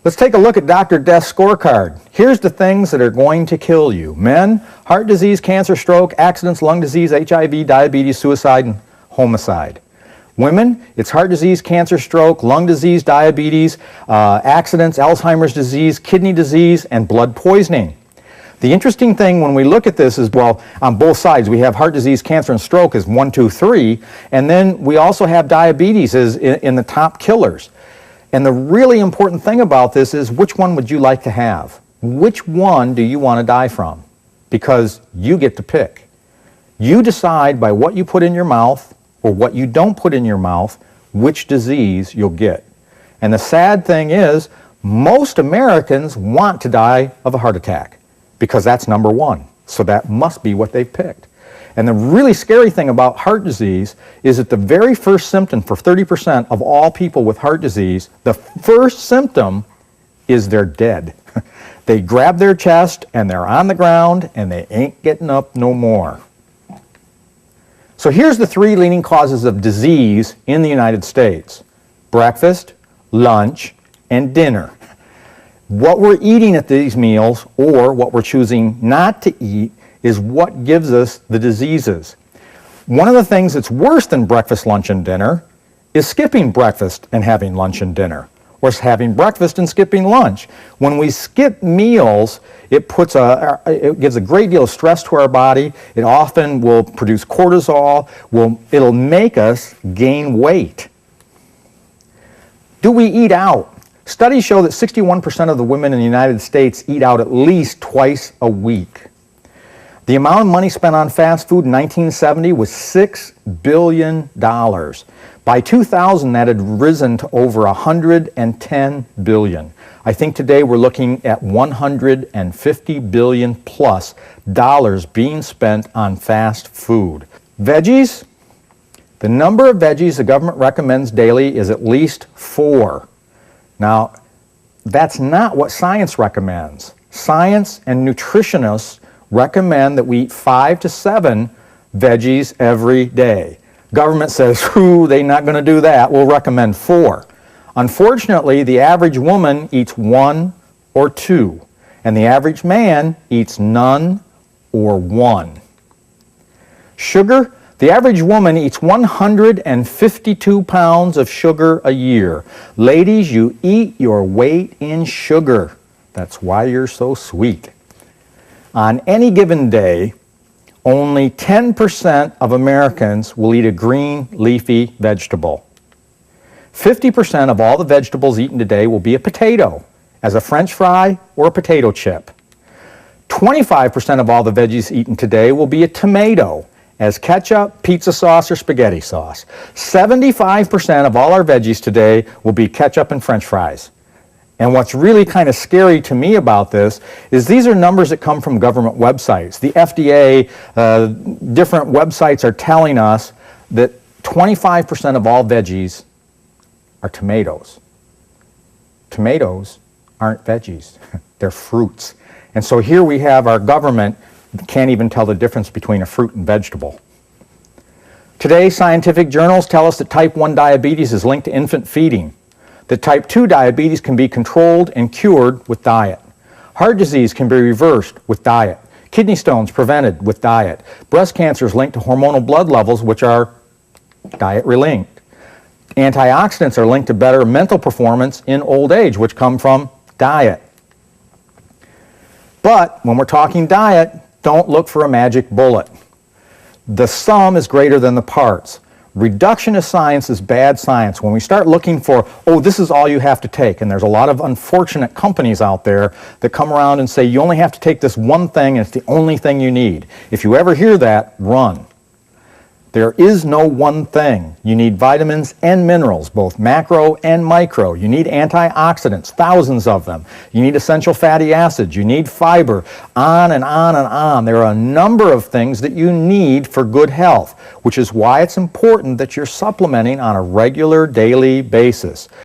Let's take a look at Dr. Death's scorecard. Here's the things that are going to kill you. Men, heart disease, cancer, stroke, accidents, lung disease, HIV, diabetes, suicide, and homicide. Women, it's heart disease, cancer, stroke, lung disease, diabetes, accidents, Alzheimer's disease, kidney disease, and blood poisoning. The interesting thing when we look at this is, well, on both sides, we have heart disease, cancer, and stroke as 1, 2, 3, and then we also have diabetes as in the top killers. And the really important thing about this is, which one would you like to have? Which one do you want to die from? Because you get to pick. You decide by what you put in your mouth or what you don't put in your mouth, which disease you'll get. And the sad thing is, most Americans want to die of a heart attack because that's number one. So that must be what they've picked. And the really scary thing about heart disease is that the very first symptom for 30% of all people with heart disease, the first symptom is they're dead. They grab their chest and they're on the ground and they ain't getting up no more. So here's the 3 leading causes of disease in the United States: breakfast, lunch, and dinner. What we're eating at these meals, or what we're choosing not to eat, is what gives us the diseases. One of the things that's worse than breakfast, lunch, and dinner is skipping breakfast and having lunch and dinner, or having breakfast and skipping lunch. When we skip meals, it gives a great deal of stress to our body. It often will produce cortisol. It'll make us gain weight. Do we eat out? Studies show that 61% of the women in the United States eat out at least twice a week. The amount of money spent on fast food in 1970 was $6 billion. By 2000, that had risen to over $110 billion. I think today we're looking at $150 billion plus dollars being spent on fast food. Veggies, the number of veggies the government recommends daily is at least 4. Now, that's not what science recommends. Science and nutritionists recommend that we eat 5 to 7 veggies every day. Government says, they're not going to do that. We'll recommend 4. Unfortunately, the average woman eats 1 or 2, and the average man eats none or 1. Sugar, the average woman eats 152 pounds of sugar a year. Ladies, you eat your weight in sugar. That's why you're so sweet. On any given day, only 10% of Americans will eat a green, leafy vegetable. 50% of all the vegetables eaten today will be a potato, as a French fry or a potato chip. 25% of all the veggies eaten today will be a tomato, as ketchup, pizza sauce, or spaghetti sauce. 75% of all our veggies today will be ketchup and French fries. And what's really kind of scary to me about this is these are numbers that come from government websites. The FDA, different websites are telling us that 25% of all veggies are tomatoes. Tomatoes aren't veggies, they're fruits. And so here we have our government can't even tell the difference between a fruit and vegetable. Today, scientific journals tell us that type 1 diabetes is linked to infant feeding, that type 2 diabetes can be controlled and cured with diet. Heart disease can be reversed with diet. Kidney stones prevented with diet. Breast cancer is linked to hormonal blood levels, which are diet-linked. Antioxidants are linked to better mental performance in old age, which come from diet. But when we're talking diet, don't look for a magic bullet. The sum is greater than the parts. Reductionist science is bad science. When we start looking for, this is all you have to take, and there's a lot of unfortunate companies out there that come around and say you only have to take this one thing and it's the only thing you need. If you ever hear that, run. There is no one thing. You need vitamins and minerals, both macro and micro. You need antioxidants, thousands of them. You need essential fatty acids. You need fiber, on and on and on. There are a number of things that you need for good health, which is why it's important that you're supplementing on a regular daily basis.